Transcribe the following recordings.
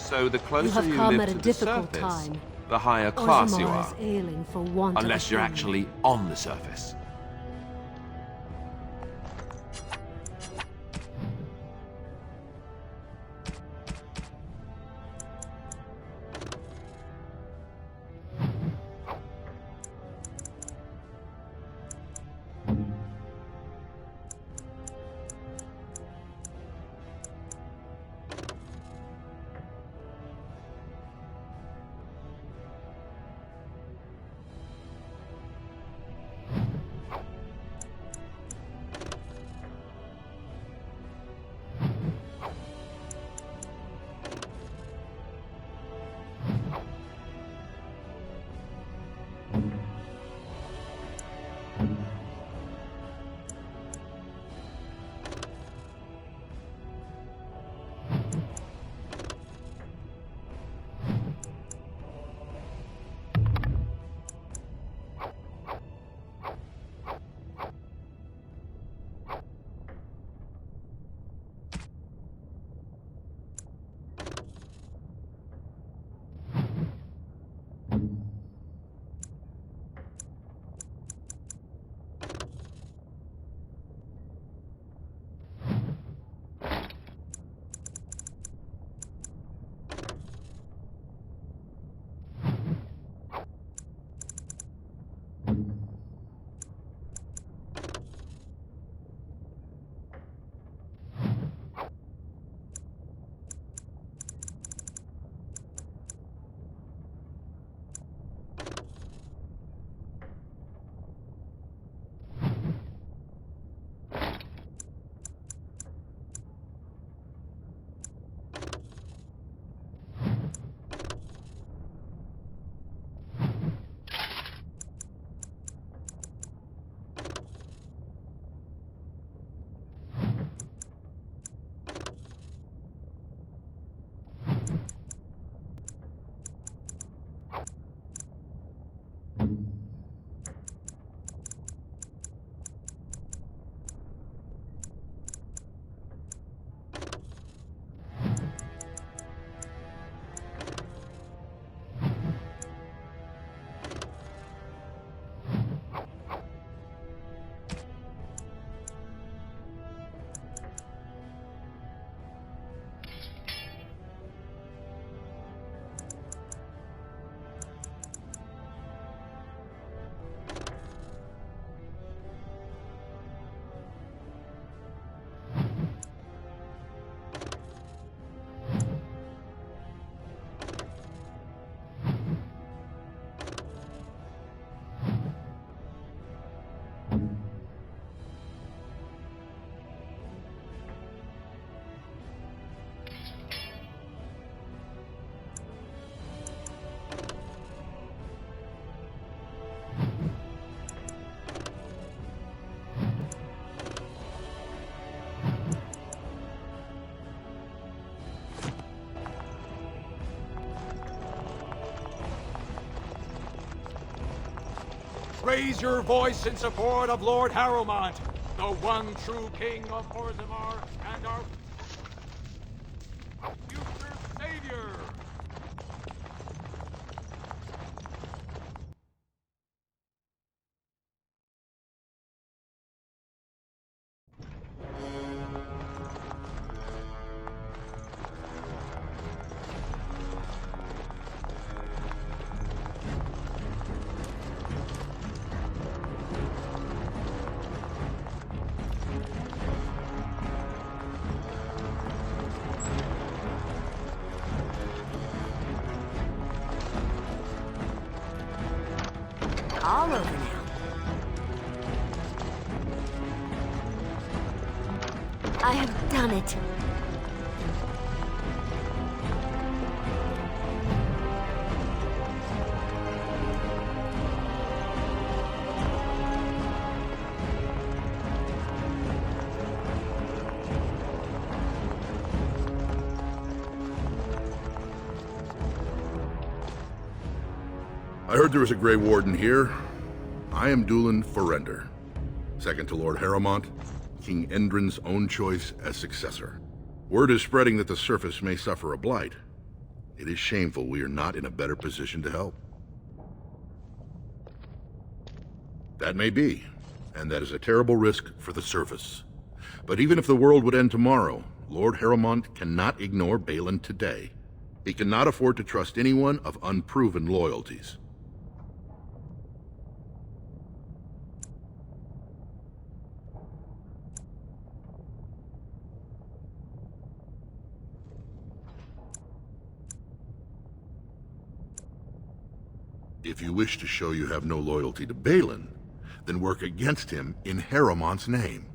So the You closer have you come live at a to the difficult surface, time. the higher class you Orzammar are. is ailing for want of a Unless you're king. actually on the surface. Raise your voice in support of Lord Harrowmont, the one true king of Orzammar and our future savior! All over now. I have done it. I heard there was a Grey Warden here. I am Dulin Forrender, second to Lord Harrowmont, King Endrin's own choice as successor. Word is spreading that the surface may suffer a blight. It is shameful we are not in a better position to help. That may be, and that is a terrible risk for the surface. But even if the world would end tomorrow, Lord Harrowmont cannot ignore Balin today. He cannot afford to trust anyone of unproven loyalties. If you wish to show you have no loyalty to Balin, then work against him in Harrowmont's name.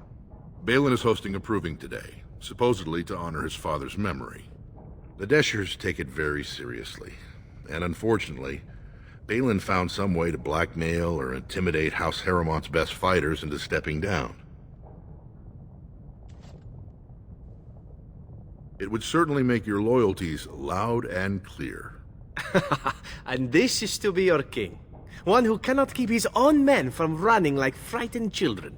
Balin is hosting a proving today, supposedly to honor his father's memory. The Deshers take it very seriously, and unfortunately, Balin found some way to blackmail or intimidate House Harrowmont's best fighters into stepping down. It would certainly make your loyalties loud and clear. And this is to be your king. One who cannot keep his own men from running like frightened children.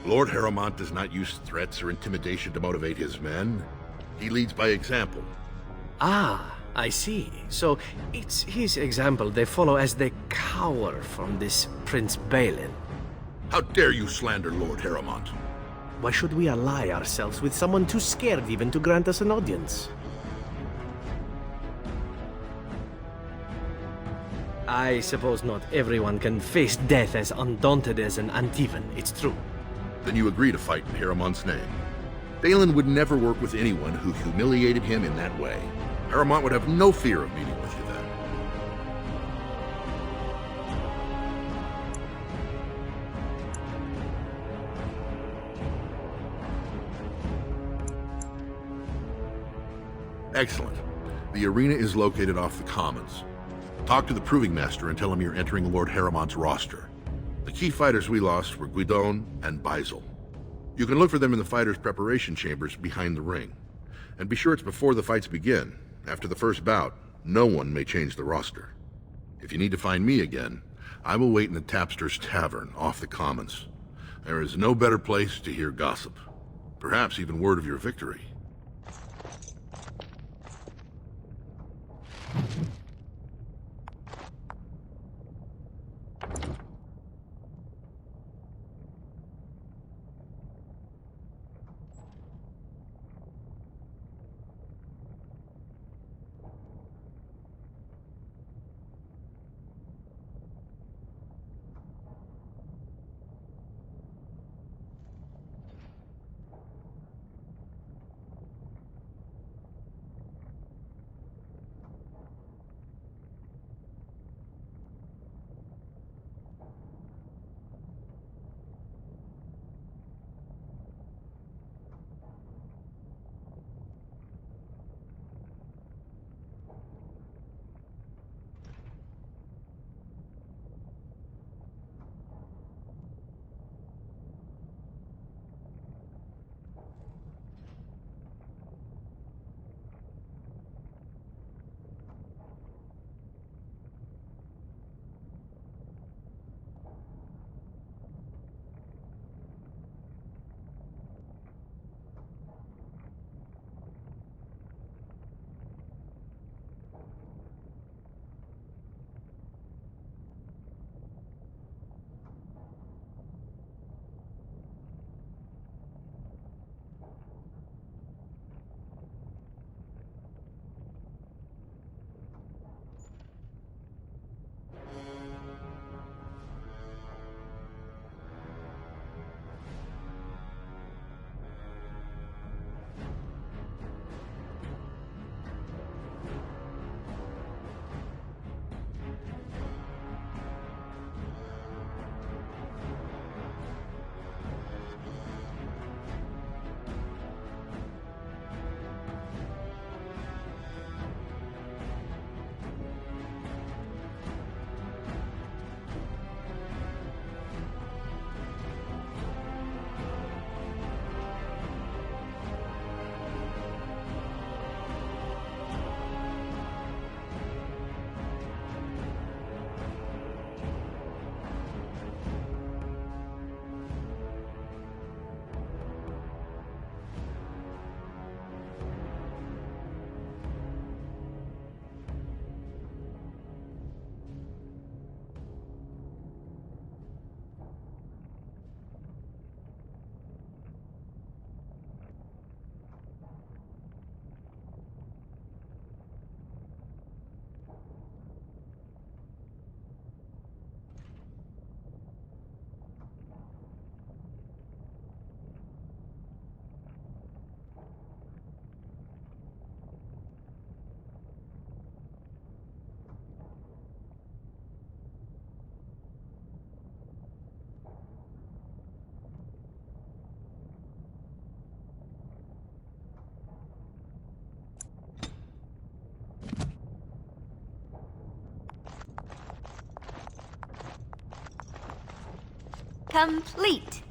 Lord Harrowmont does not use threats or intimidation to motivate his men. He leads by example. Ah, I see. So it's his example they follow as they cower from this Prince Balin. How dare you slander Lord Harrowmont? Why should we ally ourselves with someone too scared even to grant us an audience? I suppose not everyone can face death as undaunted as an Antivan, it's true. Then you agree to fight in Harrowmont's name. Balin would never work with anyone who humiliated him in that way. Harrowmont would have no fear of meeting with you then. Excellent. The arena is located off the Commons. Talk to the Proving Master and tell him you're entering Lord Harrowmont's roster. The key fighters we lost were Guidon and Baisel. You can look for them in the fighters' preparation chambers behind the ring. And be sure it's before the fights begin. After the first bout, no one may change the roster. If you need to find me again, I will wait in the Tapster's Tavern off the Commons. There is no better place to hear gossip. Perhaps even word of your victory. complete.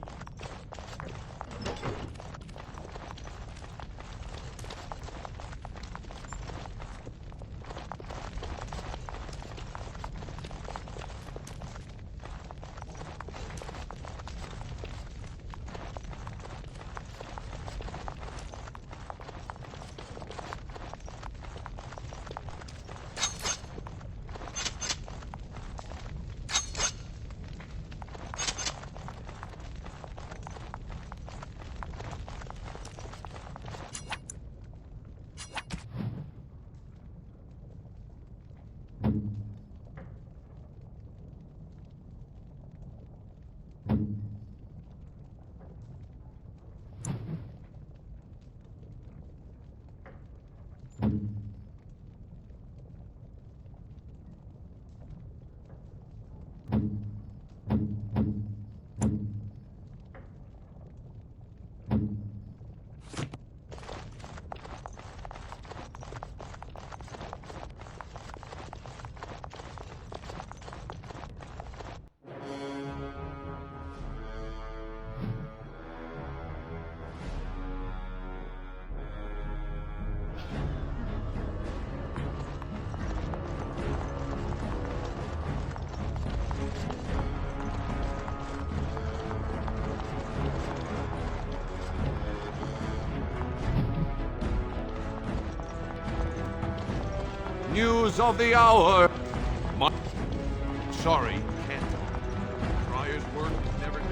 News of the hour. Sorry, can't. Friar's work is never done.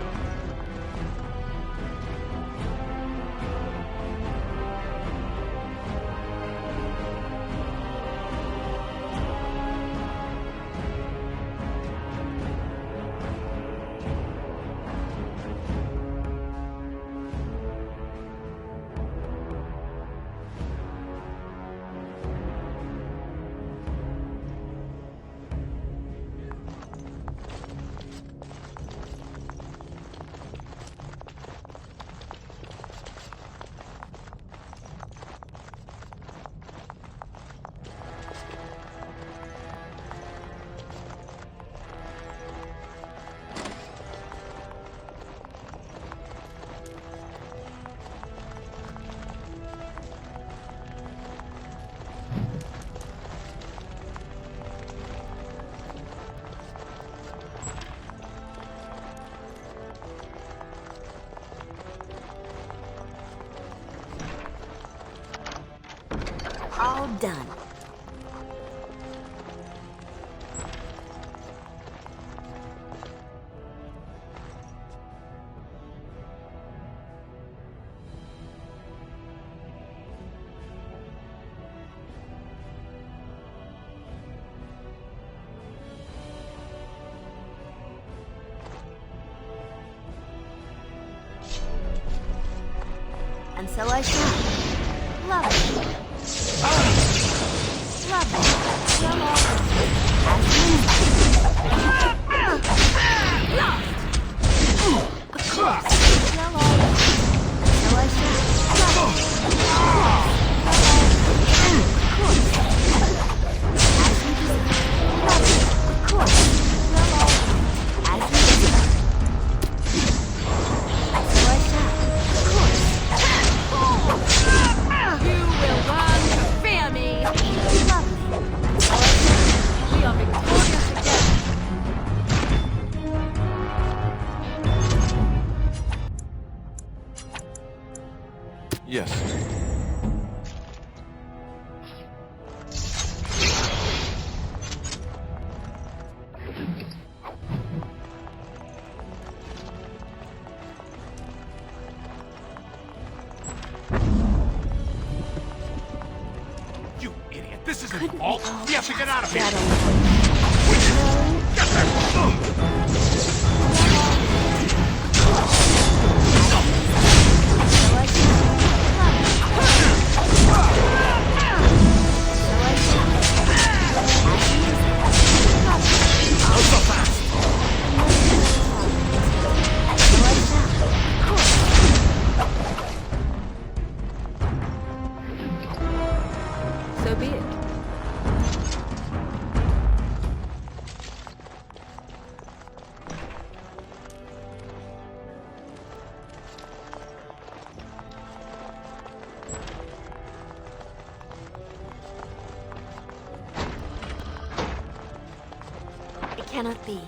All done. And so I shall. Lovely. Lovely. Well, of course. Well, and so I shall. Lovely. Of course. As you desire. Lovely. Of course. Well, as you desire. And so I shall. Of course. You will learn to fear me. Lovely. We are victorious again. Yes. You idiot! This isn't the vault! We have to get out of here! So be it. cannot be.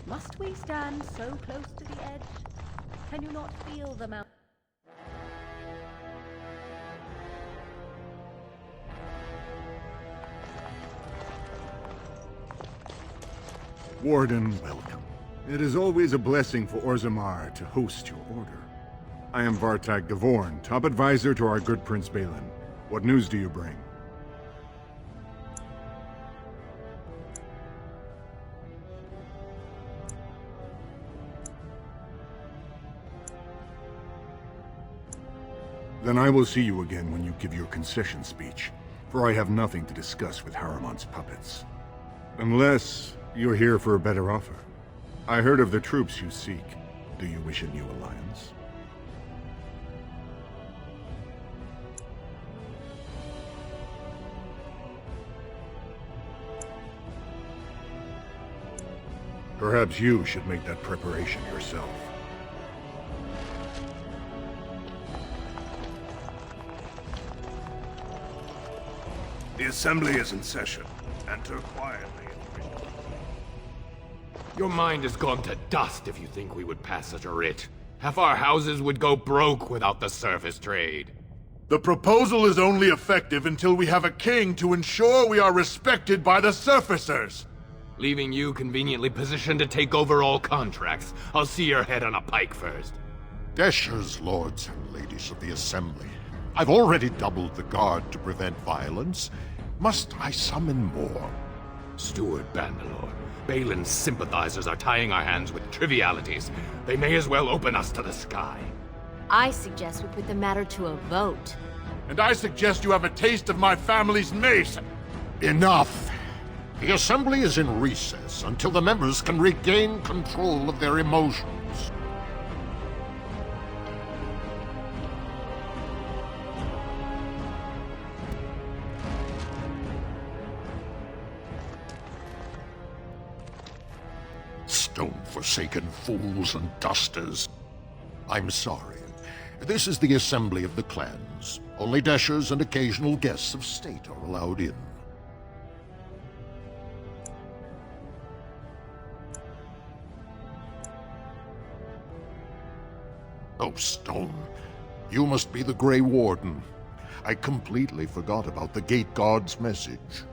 Must we stand so close to the edge? Can you not feel the mountain? Warden, welcome. It is always a blessing for Orzammar to host your order. I am Vartag Gavorn, top advisor to our good Prince Balin. What news do you bring? Then I will see you again when you give your concession speech, for I have nothing to discuss with Harriman's puppets. Unless you're here for a better offer. I heard of the troops you seek. Do you wish a new alliance? Perhaps you should make that preparation yourself. The Assembly is in session. Enter quietly. Your mind has gone to dust if you think we would pass such a writ. Half our houses would go broke without the surface trade. The proposal is only effective until we have a king to ensure we are respected by the surfacers. Leaving you conveniently positioned to take over all contracts. I'll see your head on a pike first. Deshers, lords and ladies of the Assembly. I've already doubled the guard to prevent violence. Must I summon more? Steward Bandalore, Balin's sympathizers are tying our hands with trivialities. They may as well open us to the sky. I suggest we put the matter to a vote. And I suggest you have a taste of my family's mace. Enough! The Assembly is in recess until the members can regain control of their emotions. Stone-forsaken fools and dusters. I'm sorry. This is the Assembly of the Clans. Only Deshers and occasional guests of state are allowed in. Oh, Stone. You must be the Grey Warden. I completely forgot about the Gate Guard's message.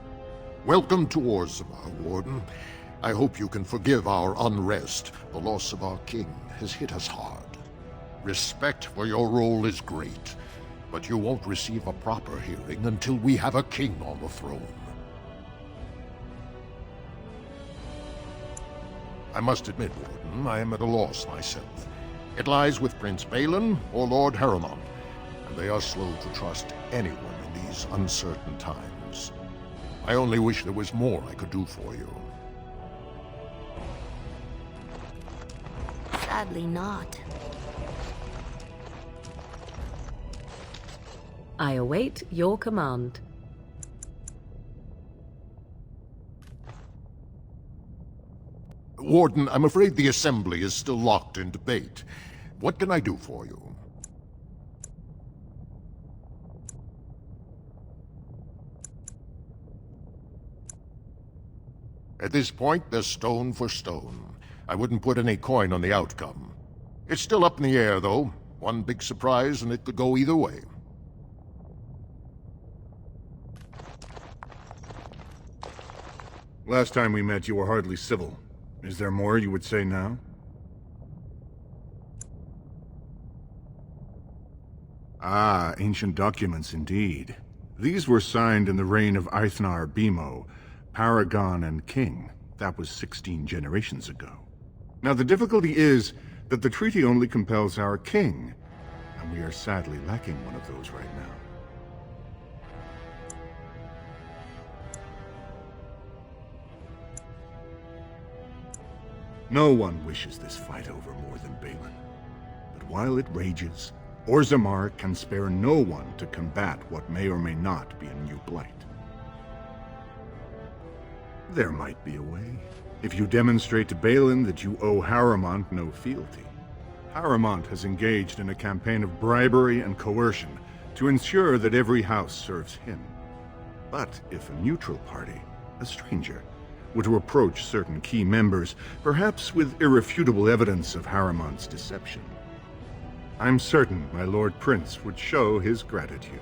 Welcome to Orzammar, Warden. I hope you can forgive our unrest. The loss of our king has hit us hard. Respect for your role is great, but you won't receive a proper hearing until we have a king on the throne. I must admit, Warden, I am at a loss myself. It lies with Prince Balin or Lord Harriman, and they are slow to trust anyone in these uncertain times. I only wish there was more I could do for you. Sadly not. I await your command. Warden, I'm afraid the Assembly is still locked in debate. What can I do for you? At this point, they're stone for stone. I wouldn't put any coin on the outcome. It's still up in the air, though. One big surprise, and it could go either way. Last time we met, you were hardly civil. Is there more you would say now? Ah, ancient documents indeed. These were signed in the reign of Eithnar Bimo, Paragon and King. That was 16 generations ago. Now the difficulty is that the treaty only compels our king, and we are sadly lacking one of those right now. No one wishes this fight over more than Balin. But while it rages, Orzammar can spare no one to combat what may or may not be a new blight. There might be a way, if you demonstrate to Balin that you owe Harrowmont no fealty. Harrowmont has engaged in a campaign of bribery and coercion to ensure that every house serves him. But if a neutral party, a stranger, were to approach certain key members, perhaps with irrefutable evidence of Harrowmont's deception, I'm certain my Lord Prince would show his gratitude.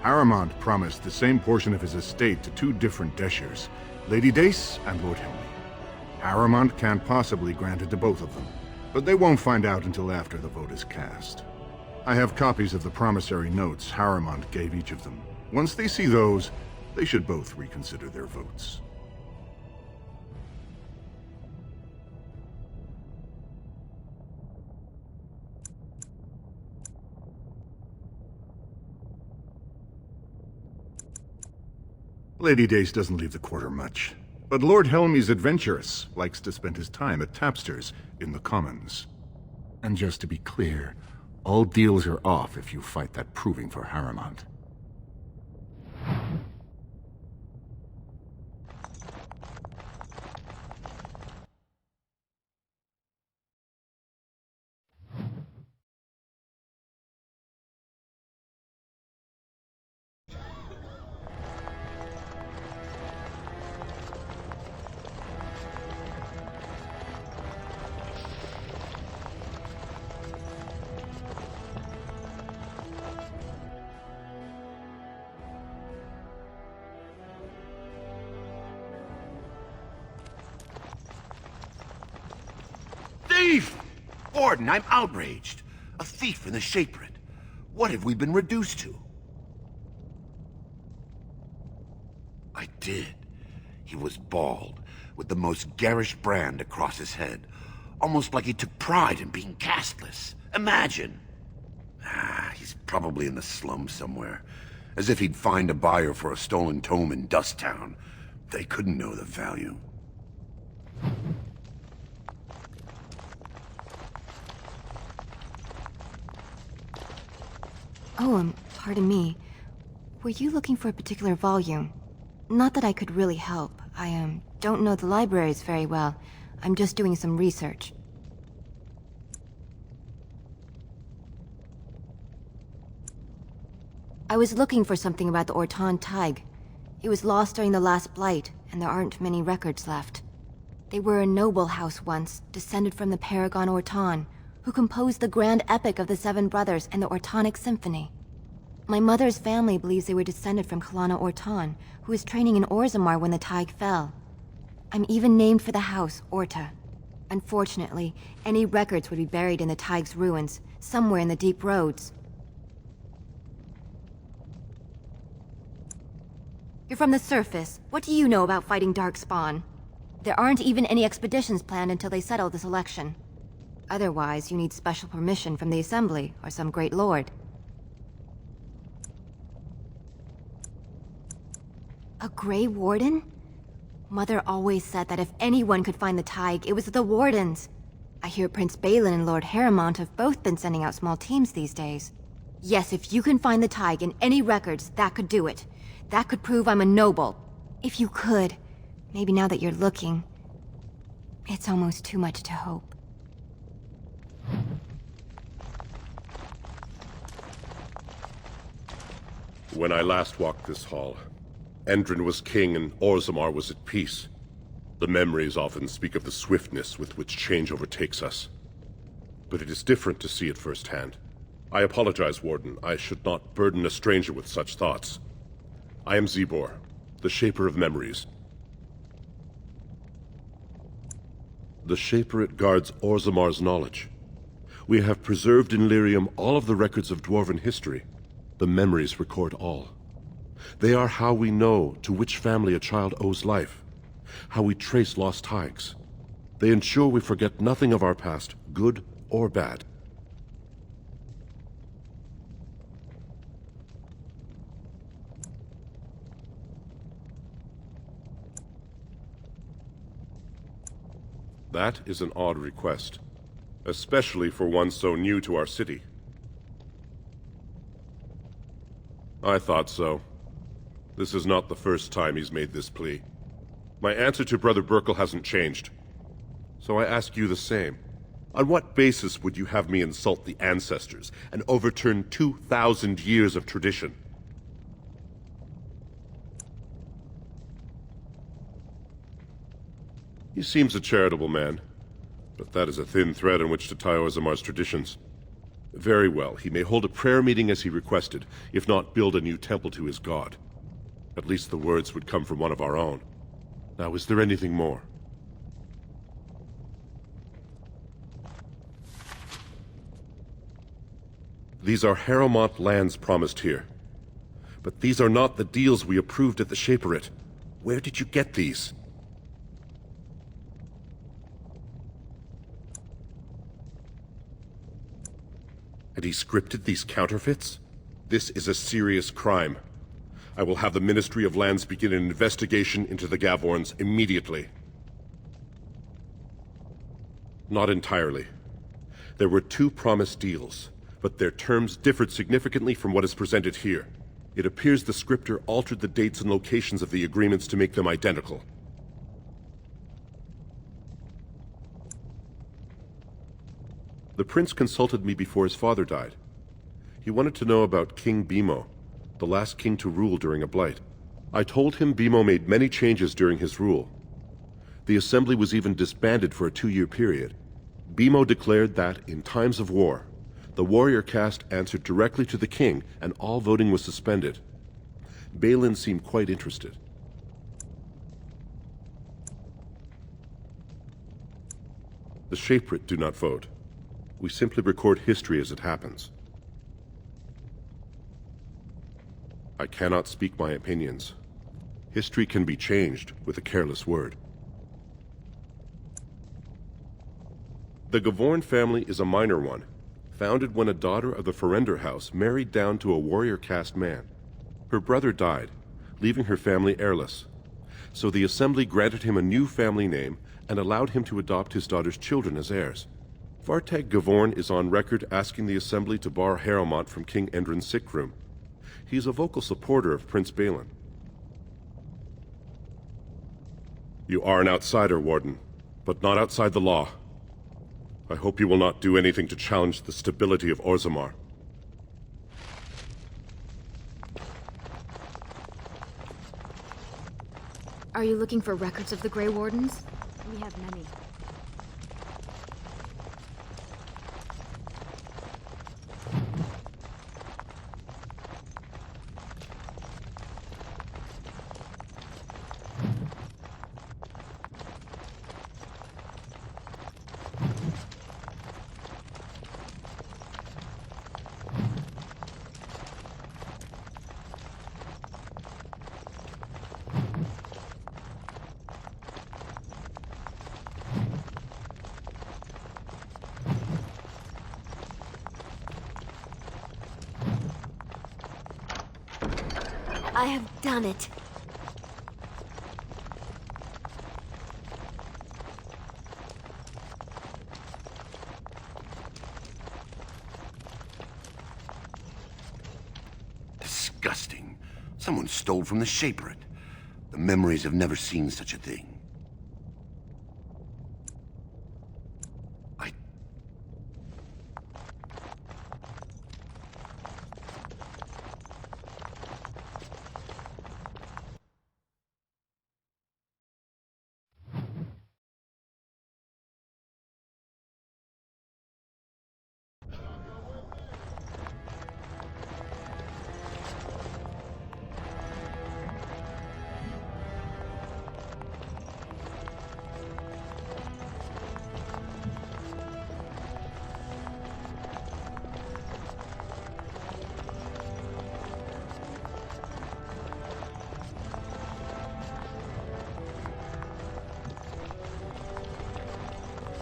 Harrowmont promised the same portion of his estate to two different Deshers, Lady Dace and Lord Helmy. Harrowmont can't possibly grant it to both of them, but they won't find out until after the vote is cast. I have copies of the promissory notes Harrowmont gave each of them. Once they see those, they should both reconsider their votes. Lady Dace doesn't leave the quarter much, but Lord Helmy's adventurous, likes to spend his time at Tapster's in the Commons. And just to be clear, all deals are off if you fight that proving for Harrowmont. Thief! Warden, I'm outraged. A thief in the Shaperate. What have we been reduced to? I did. He was bald, with the most garish brand across his head. Almost like he took pride in being castless. Imagine! He's probably in the slums somewhere. As if he'd find a buyer for a stolen tome in Dusttown. They couldn't know the value. Oh, pardon me. Were you looking for a particular volume? Not that I could really help. I, don't know the libraries very well. I'm just doing some research. I was looking for something about the Orton Tig. It was lost during the last Blight, and there aren't many records left. They were a noble house once, descended from the Paragon Orton, who composed the grand epic of the Seven Brothers and the Ortonic Symphony. My mother's family believes they were descended from Kalana Orton, who was training in Orzammar when the Tig fell. I'm even named for the house, Orta. Unfortunately, any records would be buried in the Tig's ruins, somewhere in the deep roads. You're from the surface. What do you know about fighting Darkspawn? There aren't even any expeditions planned until they settle this election. Otherwise, you need special permission from the Assembly or some great lord. A Grey Warden? Mother always said that if anyone could find the Tig, it was the Wardens. I hear Prince Balin and Lord Harrowmont have both been sending out small teams these days. Yes, if you can find the Tig in any records, that could do it. That could prove I'm a noble. If you could. Maybe now that you're looking. It's almost too much to hope. When I last walked this hall, Endrin was king and Orzammar was at peace. The memories often speak of the swiftness with which change overtakes us. But it is different to see it firsthand. I apologize, Warden. I should not burden a stranger with such thoughts. I am Zebor, the Shaper of Memories. The Shaperate guards Orzammar's knowledge. We have preserved in Lyrium all of the records of Dwarven history. The memories record all. They are how we know to which family a child owes life, how we trace lost Tigers. They ensure we forget nothing of our past, good or bad. That is an odd request, especially for one so new to our city. I thought so. This is not the first time he's made this plea. My answer to Brother Burkle hasn't changed. So I ask you the same. On what basis would you have me insult the ancestors and overturn 2,000 years of tradition? He seems a charitable man, but that is a thin thread on which to tie Orzamar's traditions. Very well, he may hold a prayer meeting as he requested, if not build a new temple to his god. At least the words would come from one of our own. Now, is there anything more? These are Harrowmont lands promised here. But these are not the deals we approved at the Shaperit. Where did you get these? And he scripted these counterfeits? This is a serious crime. I will have the Ministry of Lands begin an investigation into the Gavorns immediately. Not entirely. There were 2 promised deals, but their terms differed significantly from what is presented here. It appears the scripter altered the dates and locations of the agreements to make them identical. The prince consulted me before his father died. He wanted to know about King Bimo, the last king to rule during a blight. I told him Bimo made many changes during his rule. The assembly was even disbanded for a 2-year period. Bimo declared that, in times of war, the warrior caste answered directly to the king and all voting was suspended. Balin seemed quite interested. The Shaperit do not vote. We simply record history as it happens. I cannot speak my opinions. History can be changed with a careless word. The Gavorn family is a minor one, founded when a daughter of the Ferender house married down to a warrior caste man. Her brother died, leaving her family heirless. So the assembly granted him a new family name and allowed him to adopt his daughter's children as heirs. Vartag Gavorn is on record asking the assembly to bar Harrowmont from King Endrin's sick room. He is a vocal supporter of Prince Balin. You are an outsider, Warden, but not outside the law. I hope you will not do anything to challenge the stability of Orzammar. Are you looking for records of the Grey Wardens? We have many. I have done it. Disgusting. Someone stole from the Shaperit. The memories have never seen such a thing.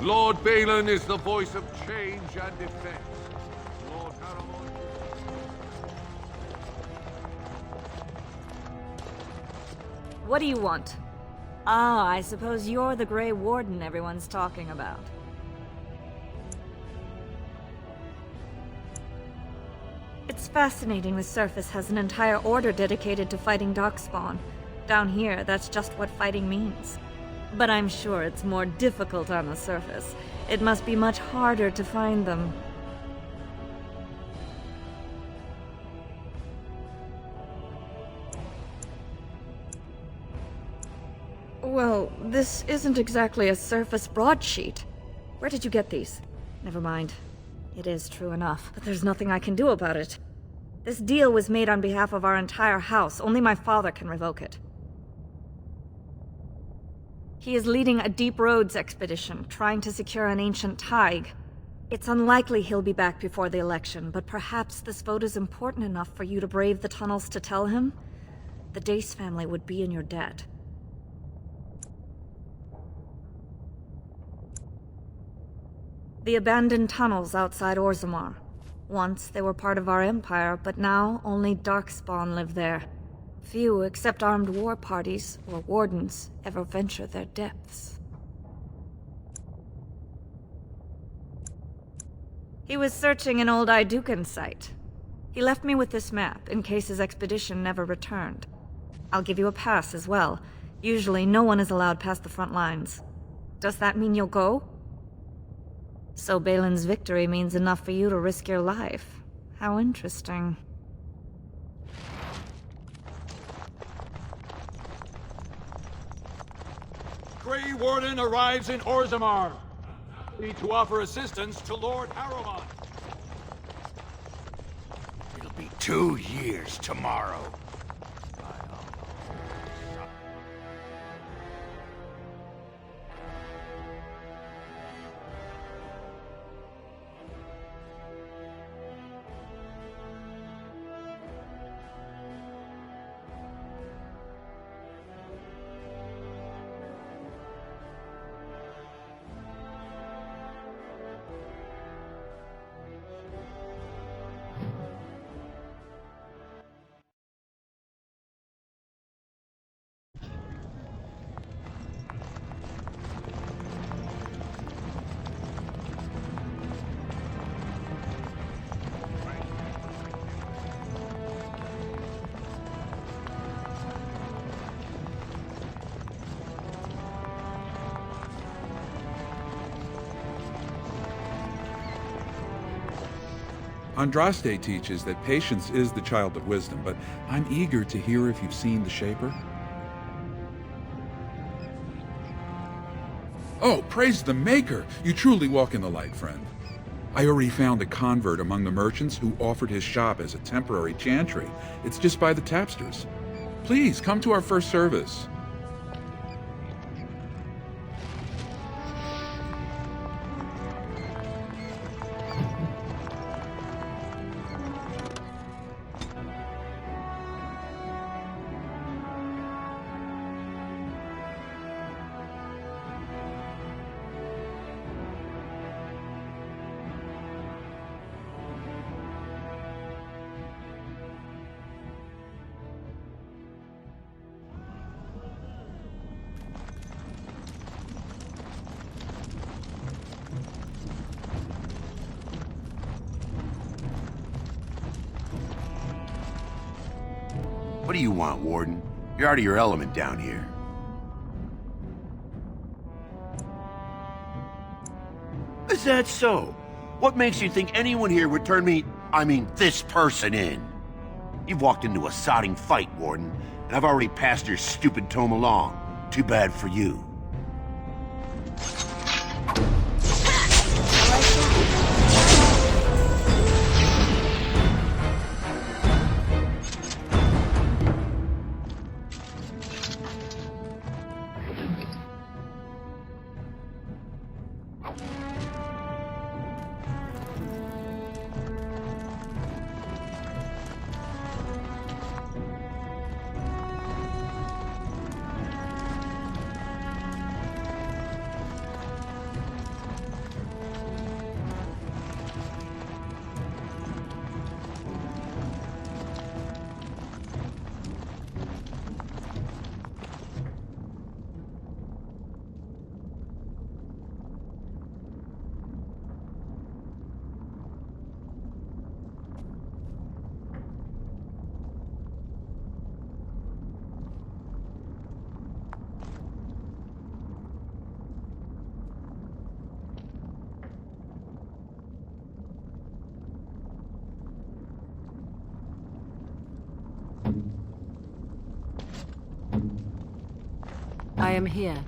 Lord Balin is the voice of change and defense. Lord Haramon... What do you want? Ah, I suppose you're the Grey Warden everyone's talking about. It's fascinating the surface has an entire order dedicated to fighting Darkspawn. Down here, that's just what fighting means. But I'm sure it's more difficult on the surface. It must be much harder to find them. Well, this isn't exactly a surface broadsheet. Where did you get these? Never mind. It is true enough, but there's nothing I can do about it. This deal was made on behalf of our entire house. Only my father can revoke it. He is leading a Deep Roads expedition, trying to secure an ancient Tig. It's unlikely he'll be back before the election, but perhaps this vote is important enough for you to brave the tunnels to tell him? The Dace family would be in your debt. The abandoned tunnels outside Orzammar. Once they were part of our empire, but now only Darkspawn live there. Few, except armed war parties or wardens, ever venture their depths. He was searching an old Idukan site. He left me with this map, in case his expedition never returned. I'll give you a pass as well. Usually no one is allowed past the front lines. Does that mean you'll go? So Balin's victory means enough for you to risk your life. How interesting. Grey Warden arrives in Orzammar. Need to offer assistance to Lord Haramon. It'll be 2 years tomorrow. Andraste teaches that patience is the child of wisdom, but I'm eager to hear if you've seen the Shaper. Oh, praise the Maker! You truly walk in the light, friend. I already found a convert among the merchants who offered his shop as a temporary chantry. It's just by the tapsters. Please, come to our first service. What do you want, Warden? You're out of your element down here. Is that so? What makes you think anyone here would turn me, this person in? You've walked into a sodding fight, Warden, and I've already passed your stupid tome along. Too bad for you. I am here.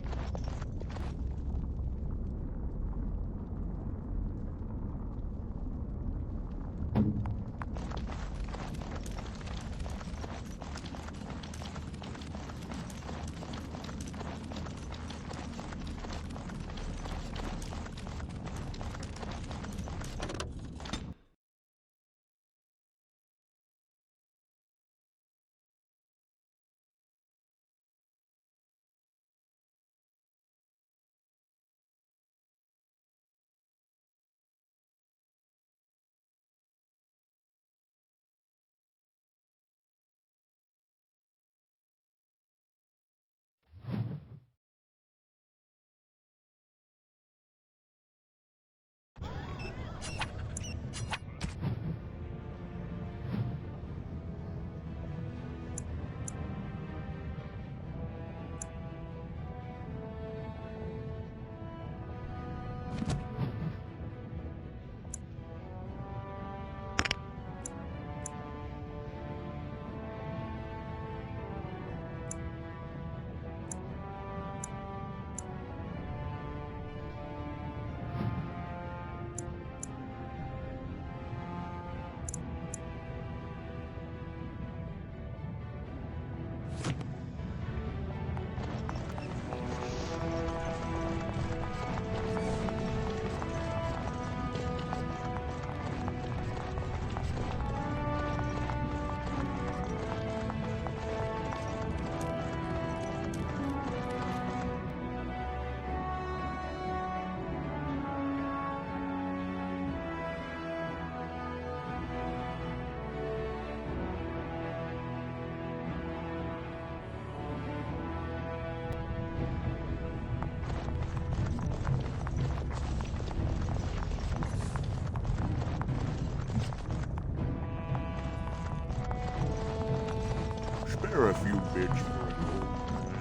Spare a few bits for an old man.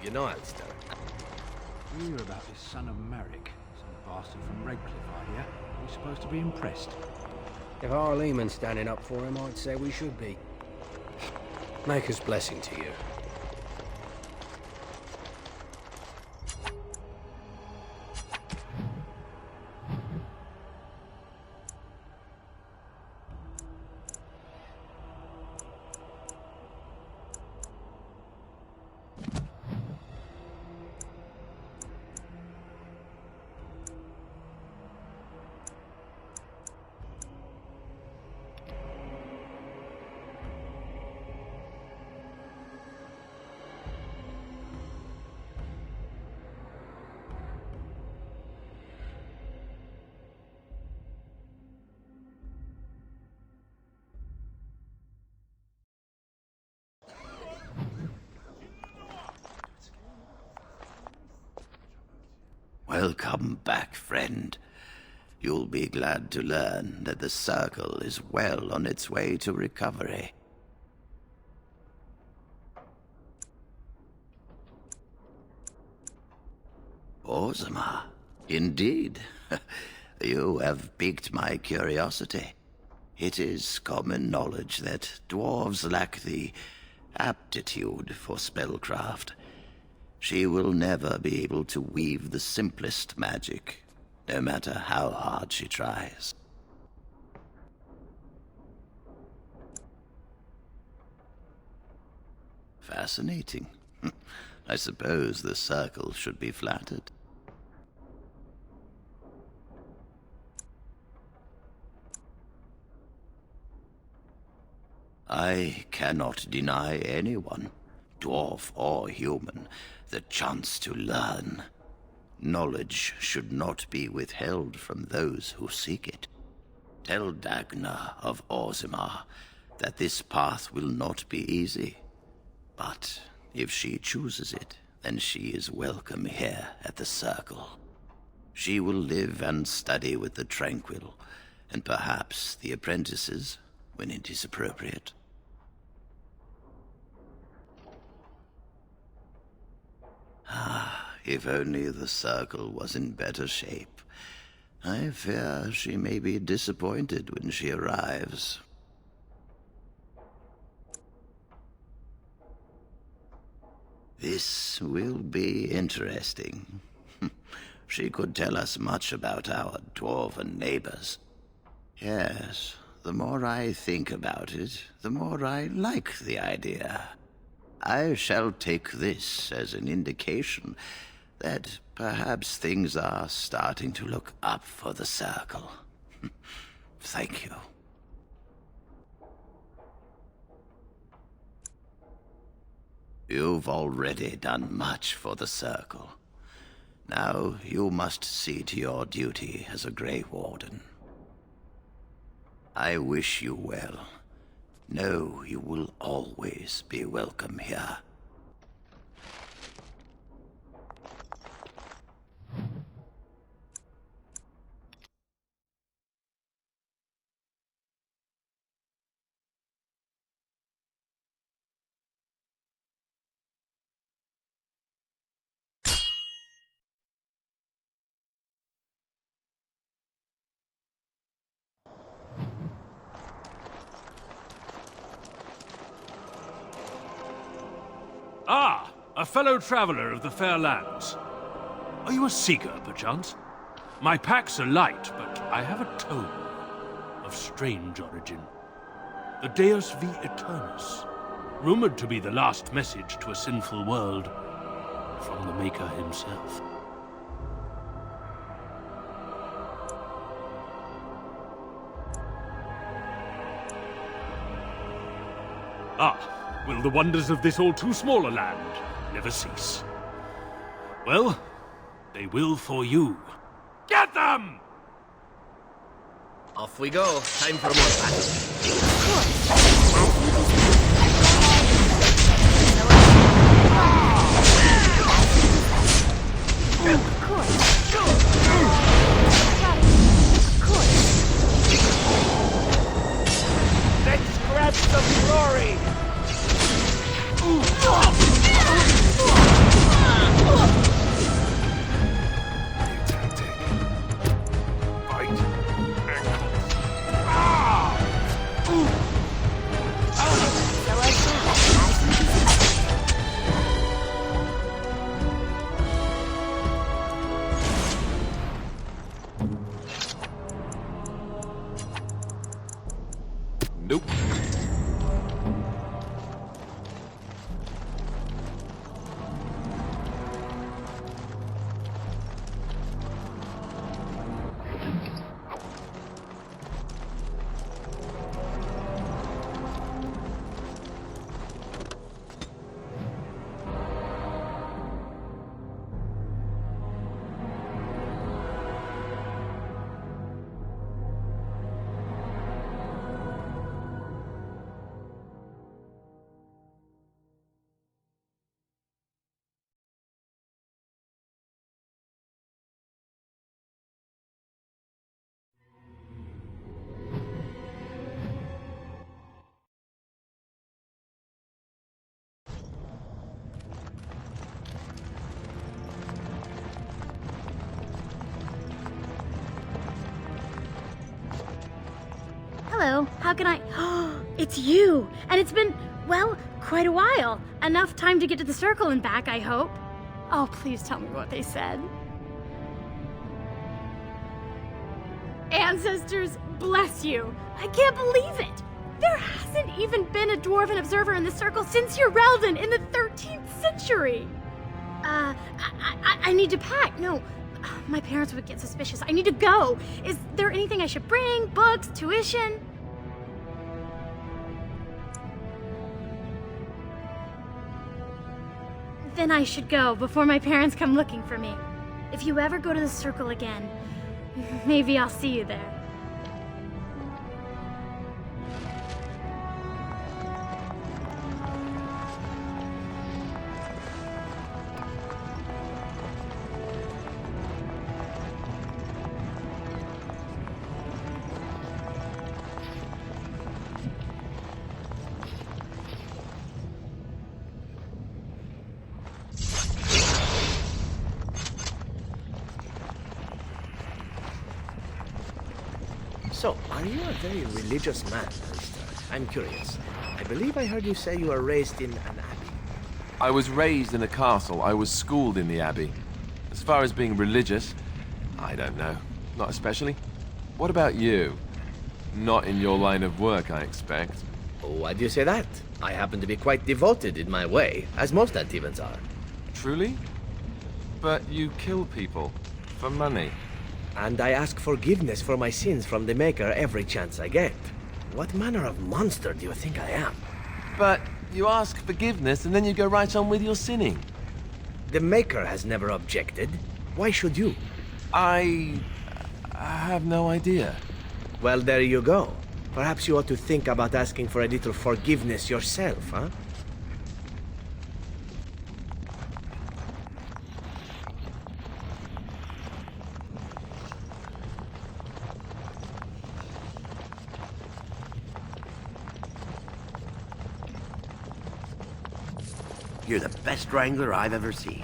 United, Stoke. We hear about this son of Merrick. Some bastard from Redcliffe, I hear. We're supposed to be impressed. If our Lehman's standing up for him, I'd say we should be. Maker's blessing to you. Welcome back, friend. You'll be glad to learn that the Circle is well on its way to recovery. Orzammar, indeed. You have piqued my curiosity. It is common knowledge that dwarves lack the aptitude for spellcraft. She will never be able to weave the simplest magic, no matter how hard she tries. Fascinating. I suppose the Circle should be flattered. I cannot deny anyone, dwarf or human, the chance to learn. Knowledge should not be withheld from those who seek it. Tell Dagna of Orzammar that this path will not be easy. But if she chooses it, then she is welcome here at the Circle. She will live and study with the Tranquil, and perhaps the apprentices, when it is appropriate. If only the Circle was in better shape. I fear she may be disappointed when she arrives. This will be interesting. She could tell us much about our dwarven neighbors. Yes, the more I think about it, the more I like the idea. I shall take this as an indication that perhaps things are starting to look up for the Circle. Thank you. You've already done much for the Circle. Now you must see to your duty as a Grey Warden. I wish you well. Know you will always be welcome here. Ah, a fellow traveler of the fair lands. Are you a seeker, perchance? My packs are light, but I have a tome of strange origin. The Deus V Eternus, rumored to be the last message to a sinful world from the Maker himself. Ah. Will the wonders of this all-too-small a land never cease? Well, they will for you. Get them! Off we go. Time for more Let's grab some glory! Nope. Hello, how can I... Oh, it's you! And it's been, well, quite a while. Enough time to get to the Circle and back, I hope. Oh, please tell me what they said. Ancestors, bless you! I can't believe it! There hasn't even been a Dwarven observer in the Circle since Urelden in the 13th century! I need to pack. No, my parents would get suspicious. I need to go. Is there anything I should bring? Books? Tuition? Then I should go before my parents come looking for me. If you ever go to the Circle again, maybe I'll see you there. So, are you a very religious man, Alistair? I'm curious. I believe I heard you say you were raised in an abbey. I was raised in a castle. I was schooled in the abbey. As far as being religious, I don't know. Not especially. What about you? Not in your line of work, I expect. Why do you say that? I happen to be quite devoted in my way, as most Antevans are. Truly? But you kill people. For money. And I ask forgiveness for my sins from the Maker every chance I get. What manner of monster do you think I am? But you ask forgiveness and then you go right on with your sinning. The Maker has never objected. Why should you? I have no idea. Well, there you go. Perhaps you ought to think about asking for a little forgiveness yourself, huh? You're the best wrangler I've ever seen.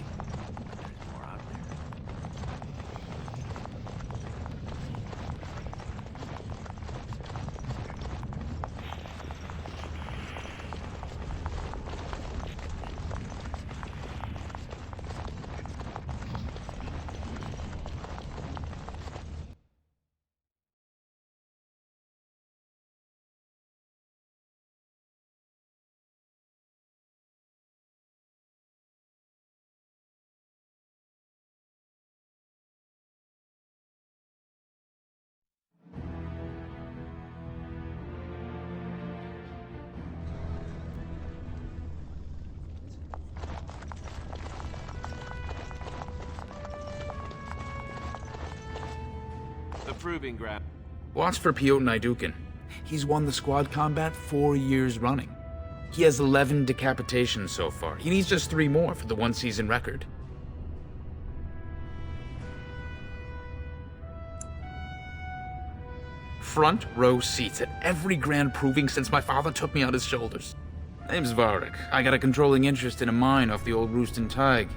The proving ground. Watch for Piotr Naidukin. He's won the squad combat 4 years running. He has 11 decapitations so far. He needs just 3 more for the one-season record. Front row seats at every grand proving since my father took me on his shoulders. Name's Varric. I got a controlling interest in a mine off the old Roost and Tig.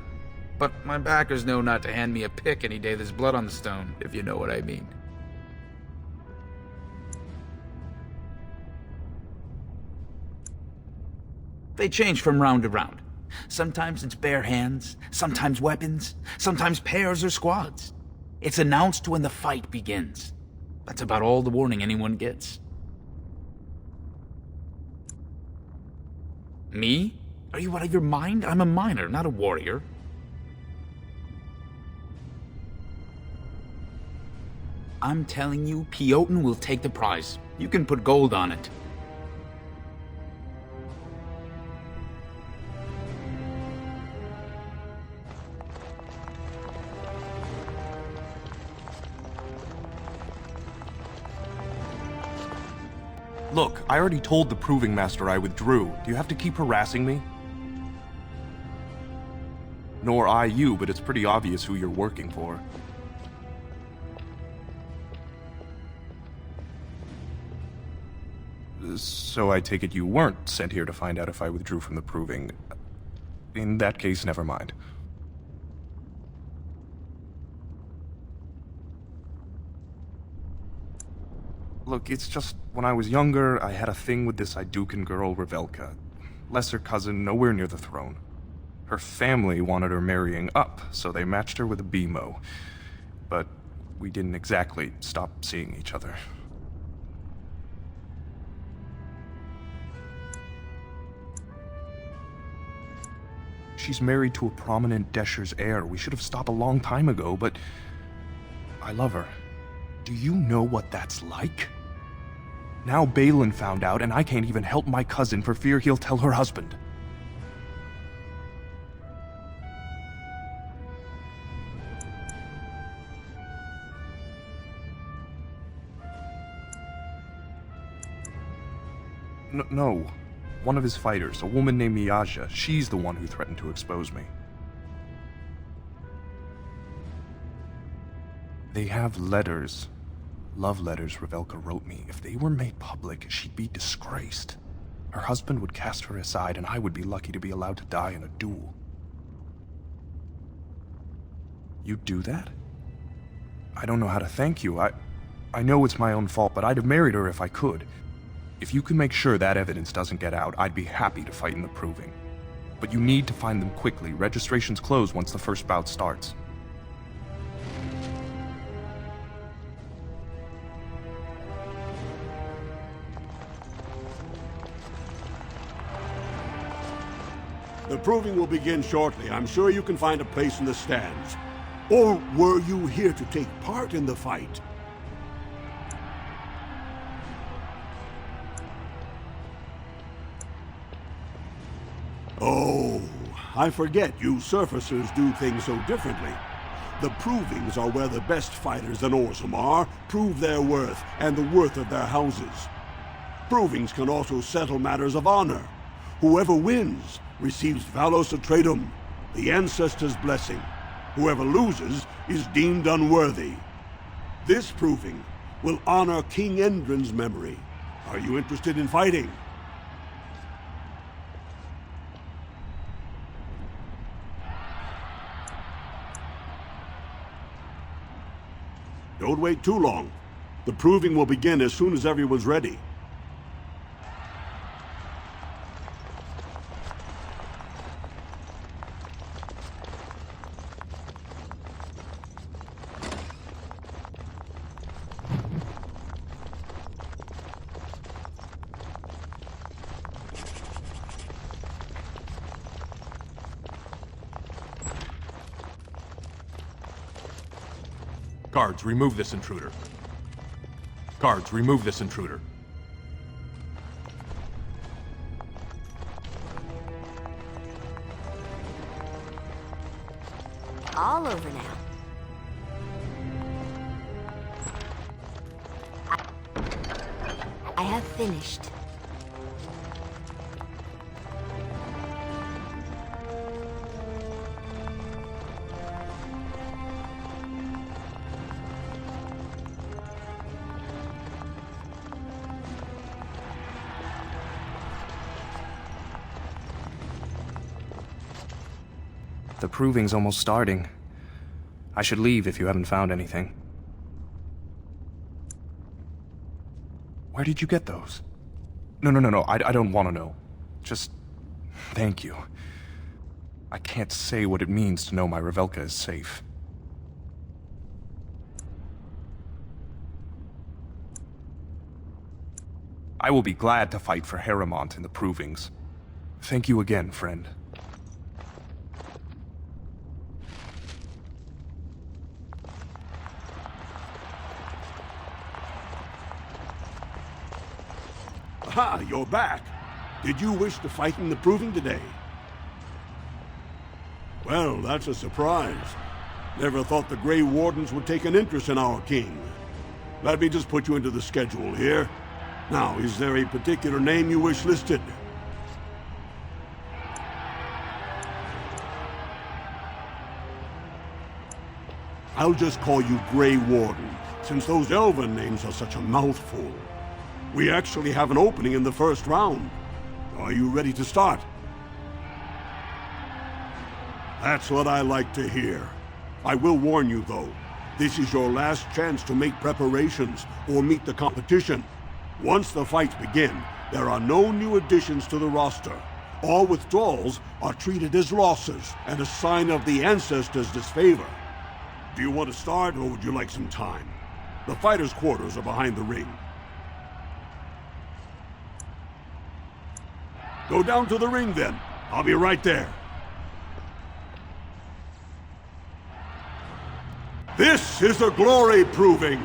But my backers know not to hand me a pick any day there's blood on the stone, if you know what I mean. They change from round to round. Sometimes it's bare hands, sometimes weapons, sometimes pairs or squads. It's announced when the fight begins. That's about all the warning anyone gets. Me? Are you out of your mind? I'm a miner, not a warrior. I'm telling you, Piotr will take the prize. You can put gold on it. Look, I already told the Proving Master I withdrew. Do you have to keep harassing me? Nor I you, but it's pretty obvious who you're working for. So I take it you weren't sent here to find out if I withdrew from the Proving. In that case, never mind. Look, it's just, when I was younger, I had a thing with this Idukan girl, Revelka. Lesser cousin, nowhere near the throne. Her family wanted her marrying up, so they matched her with a BMO. But we didn't exactly stop seeing each other. She's married to a prominent Desher's heir. We should have stopped a long time ago, but I love her. Do you know what that's like? Now Balin found out, and I can't even help my cousin for fear he'll tell her husband. No. One of his fighters, a woman named Miaja. She's the one who threatened to expose me. They have letters. Love letters Revelka wrote me. If they were made public, she'd be disgraced. Her husband would cast her aside, and I would be lucky to be allowed to die in a duel. You'd do that? I don't know how to thank you. I know it's my own fault, but I'd have married her if I could. If you can make sure that evidence doesn't get out, I'd be happy to fight in the Proving. But you need to find them quickly. Registrations close once the first bout starts. The Proving will begin shortly. I'm sure you can find a place in the stands. Or were you here to take part in the fight? Oh, I forget you surfacers do things so differently. The Provings are where the best fighters in Orzammar prove their worth and the worth of their houses. Provings can also settle matters of honor. Whoever wins receives Valos Atreitum, the Ancestors' blessing. Whoever loses is deemed unworthy. This Proving will honor King Endrin's memory. Are you interested in fighting? Don't wait too long. The Proving will begin as soon as everyone's ready. Guards, remove this intruder. Guards, remove this intruder. All over now. I have finished. The Proving's almost starting. I should leave if you haven't found anything. Where did you get those? No, I don't want to know. Just thank you. I can't say what it means to know my Revelka is safe. I will be glad to fight for Harrowmont in the Provings. Thank you again, friend. Ha! You're back! Did you wish to fight in the Proving today? Well, that's a surprise. Never thought the Grey Wardens would take an interest in our king. Let me just put you into the schedule here. Now, is there a particular name you wish listed? I'll just call you Grey Warden, since those Elven names are such a mouthful. We actually have an opening in the first round. Are you ready to start? That's what I like to hear. I will warn you, though. This is your last chance to make preparations or meet the competition. Once the fights begin, there are no new additions to the roster. All withdrawals are treated as losses and a sign of the Ancestors' disfavor. Do you want to start, or would you like some time? The fighters' quarters are behind the ring. Go down to the ring, then. I'll be right there. This is the Glory Proving,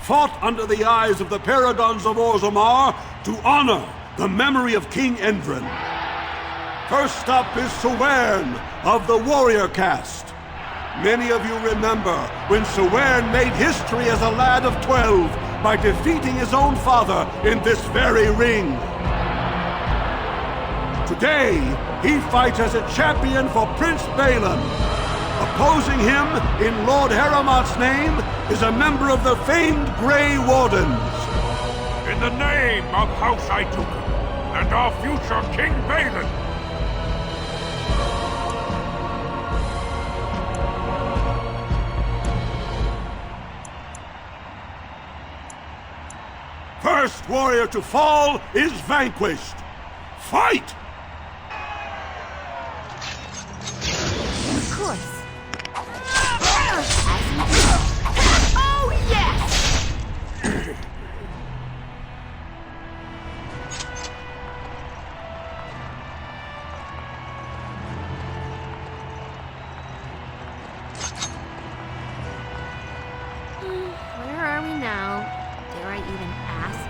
fought under the eyes of the Paragons of Orzammar to honor the memory of King Endrin. First up is Sewern of the Warrior Caste. Many of you remember when Sewern made history as a lad of 12 by defeating his own father in this very ring. Today, he fights as a champion for Prince Balin. Opposing him, in Lord Harrowmont's name, is a member of the famed Grey Wardens. In the name of House Aituken and our future King Balin, First warrior to fall is vanquished. Fight! Of course. Oh, yes! Where are we now? Dare I even ask?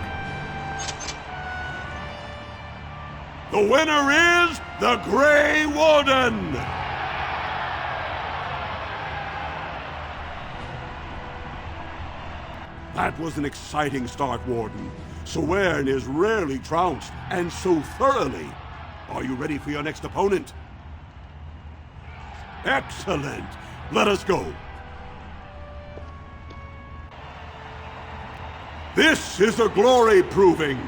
The winner is the Grey Warden! That was an exciting start, Warden. Sauern is rarely trounced, and so thoroughly. Are you ready for your next opponent? Excellent! Let us go. This is a glory proving,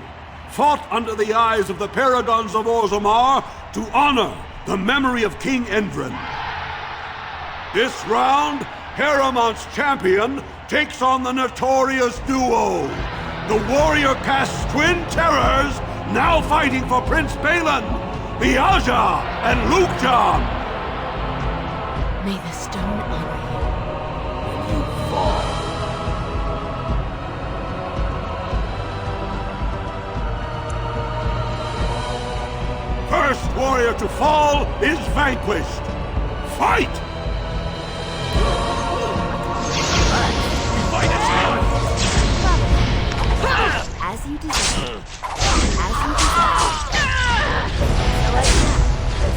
fought under the eyes of the Paragons of Orzammar to honor the memory of King Endrin. This round, Hieromont's champion takes on the notorious duo, the warrior caste's twin terrors, now fighting for Prince Balin, Viaja and Lukjan. May the stone honor you when you fall. First warrior to fall is vanquished. Fight! As you deserve. As you deserve.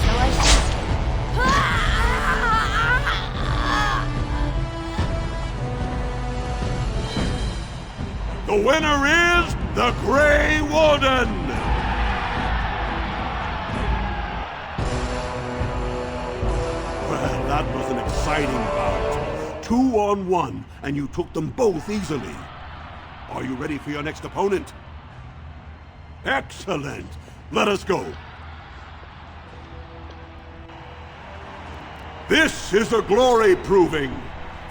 So I shall. The winner is the Grey Warden! Well, that was an exciting bout. 2-on-1, and you took them both easily. Are you ready for your next opponent? Excellent! Let us go. This is a glory proving,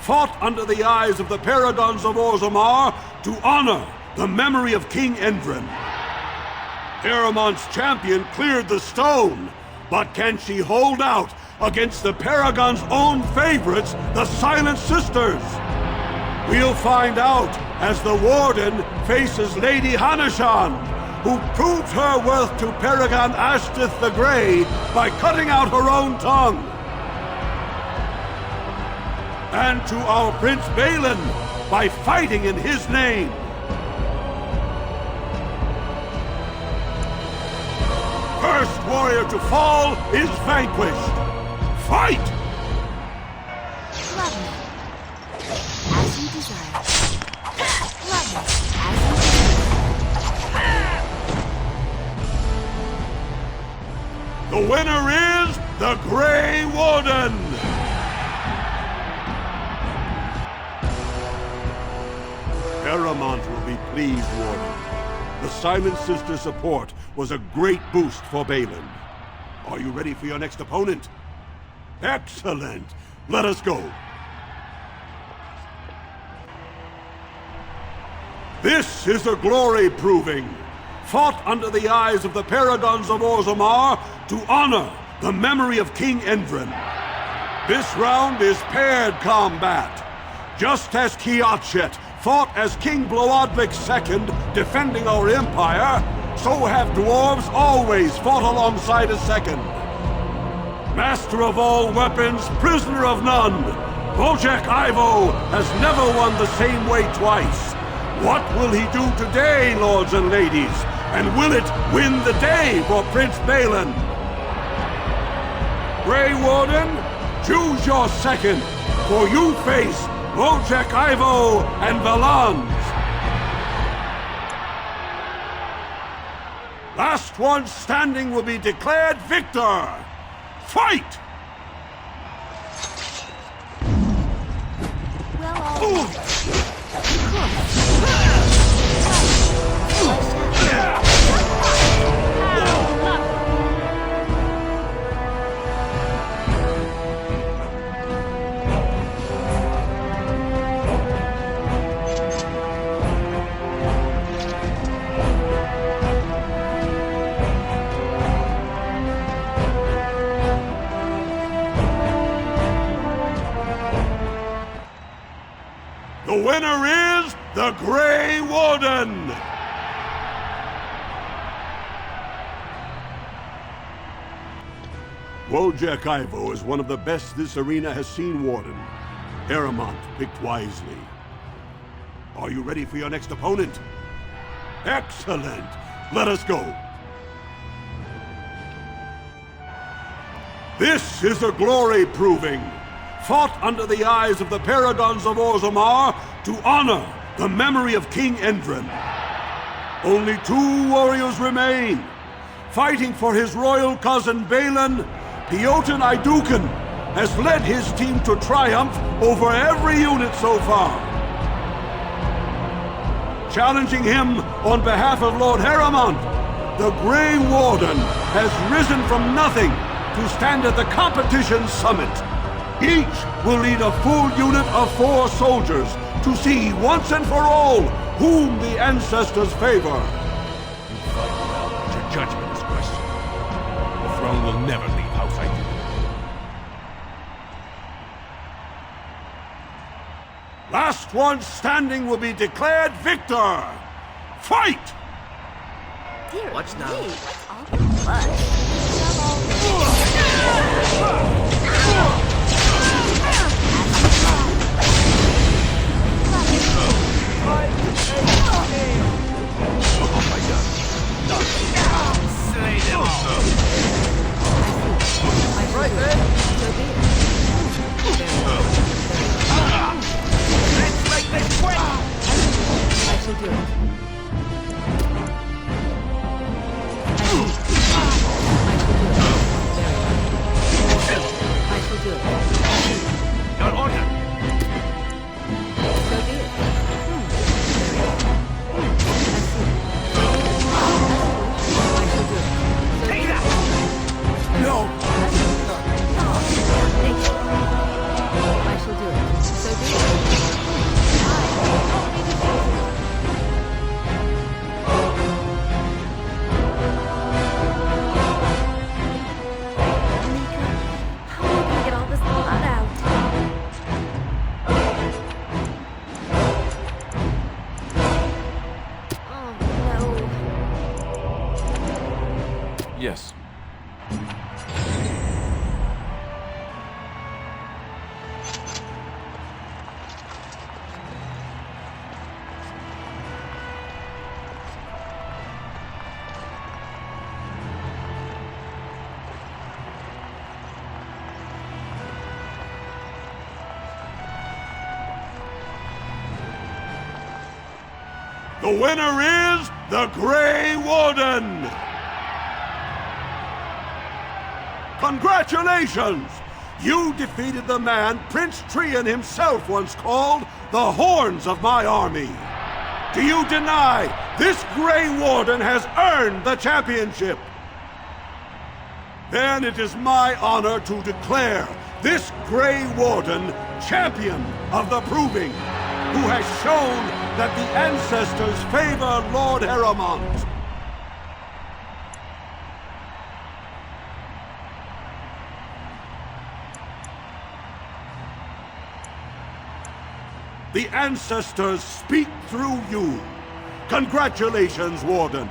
fought under the eyes of the Paragons of Orzammar to honor the memory of King Endrin. Hieromont's champion cleared the stone, but can she hold out against the Paragon's own favorites, the Silent Sisters? We'll find out as the Warden faces Lady Hanashan, who proved her worth to Paragon Ashtith the Grey by cutting out her own tongue. And to our Prince Balin by fighting in his name. First warrior to fall is vanquished. Fight! Lovely. As you desire. Lovely. As you desire. The winner is the Grey Warden! Hieromont will be pleased, Warden. The Silent Sister support was a great boost for Balin. Are you ready for your next opponent? Excellent! Let us go. This is a glory proving, fought under the eyes of the Paragons of Orzammar to honor the memory of King Endrin. This round is paired combat. Just as Kiatchet fought as King Bloodvik II defending our empire, so have dwarves always fought alongside a second. Master of all weapons, prisoner of none, Wojciech Ivo has never won the same way twice. What will he do today, lords and ladies? And will it win the day for Prince Balin? Grey Warden, choose your second, for you face Wojciech Ivo and Valans. Last one standing will be declared victor. Fight! The winner is the Grey Warden! Wojciech Ivo is one of the best this arena has seen, Warden. Aramont picked wisely. Are you ready for your next opponent? Excellent! Let us go! This is a glory proving, fought under the eyes of the Paragons of Orzammar to honor the memory of King Endrin. Only 2 warriors remain. Fighting for his royal cousin Balin, Piotr Aydukin has led his team to triumph over every unit so far. Challenging him on behalf of Lord Haramont, the Grey Warden has risen from nothing to stand at the competition's summit. Each will lead a full unit of 4 soldiers to see once and for all whom the ancestors favor. You fight well, but your judgment is questioned. The throne will never leave House Aydukin. Last one standing will be declared victor. Fight! Dear Watch now. What's all the fuss? Right there. Let's make this quick! I shall do it. I shall do it. Your order! So be it. No! I shall do it. So be it. How am I gonna get all this blood out? Oh, Yes. The winner is the Grey Warden! Congratulations! You defeated the man Prince Trian himself once called the Horns of my army. Do you deny this Grey Warden has earned the championship? Then it is my honor to declare this Grey Warden champion of the Proving, who has shown that the ancestors favor Lord Haramont. The ancestors speak through you. Congratulations, Warden.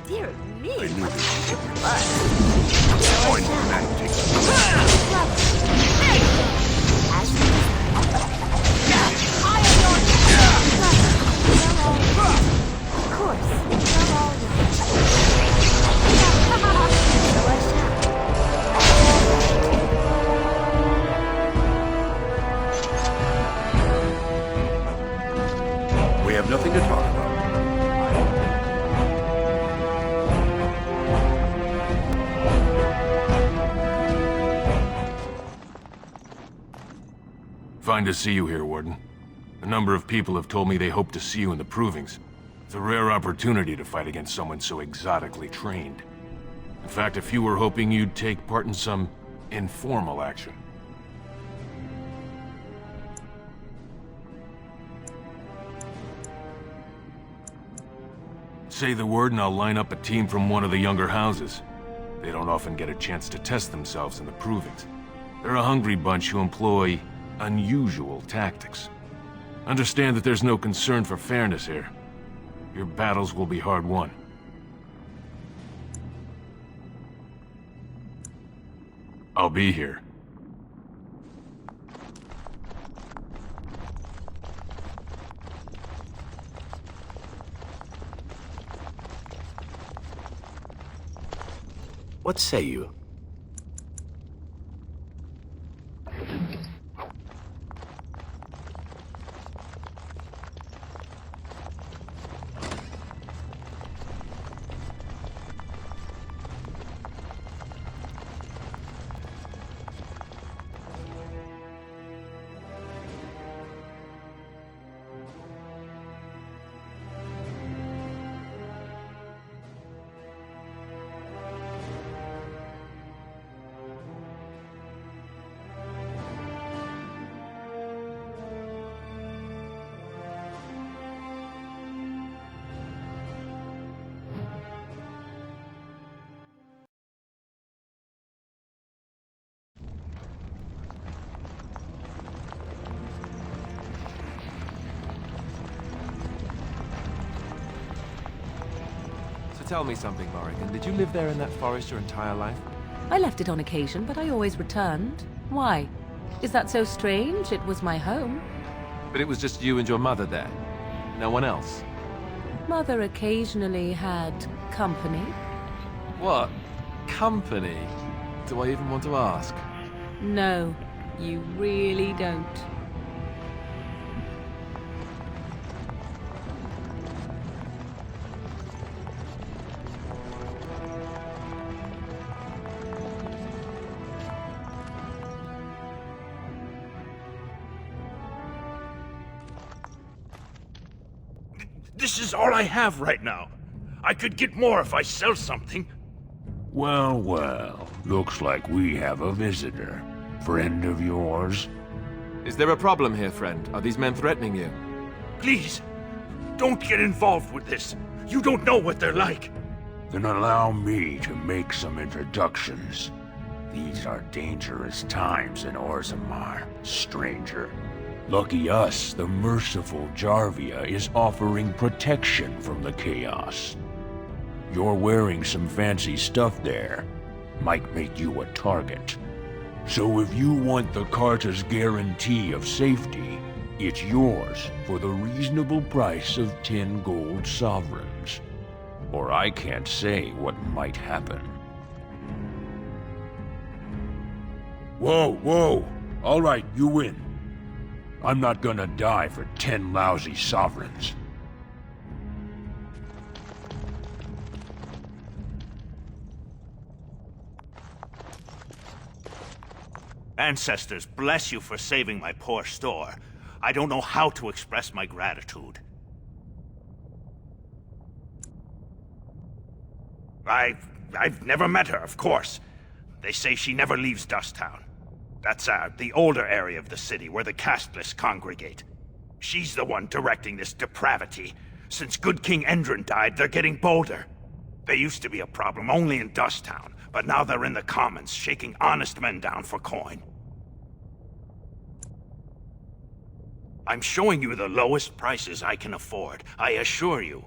Dear me. I knew this ship would Join me and take As you I am your Of course, you're all right. So I shall. We have nothing to talk about. Fine to see you here, Warden. A number of people have told me they hope to see you in the Provings. It's a rare opportunity to fight against someone so exotically trained. In fact, a few were hoping you'd take part in some informal action. Say the word and I'll line up a team from one of the younger houses. They don't often get a chance to test themselves in the provings. They're a hungry bunch who employ unusual tactics. Understand that there's no concern for fairness here. Your battles will be hard won. I'll be here. What say you? Tell me something, Morrigan. Did you live there in that forest your entire life? I left it on occasion, but I always returned. Why? Is that so strange? It was my home. But it was just you and your mother there? No one else? Mother occasionally had company. What? Company? Do I even want to ask? No, you really don't. This is all I have right now. I could get more if I sell something. Well, well. Looks like we have a visitor. Friend of yours? Is there a problem here, friend? Are these men threatening you? Please, don't get involved with this. You don't know what they're like. Then allow me to make some introductions. These are dangerous times in Orzammar, stranger. Lucky us, the merciful Jarvia is offering protection from the chaos. You're wearing some fancy stuff there. Might make you a target. So if you want the Carta's guarantee of safety, it's yours for the reasonable price of 10 gold sovereigns. Or I can't say what might happen. Whoa, whoa! All right, you win. I'm not gonna die for 10 lousy sovereigns. Ancestors, bless you for saving my poor store. I don't know how to express my gratitude. I've never met her, of course. They say she never leaves Dusttown. That's the older area of the city where the casteless congregate. She's the one directing this depravity. Since good King Endrin died, they're getting bolder. They used to be a problem only in Dusttown, but now they're in the commons, shaking honest men down for coin. I'm showing you the lowest prices I can afford. I assure you,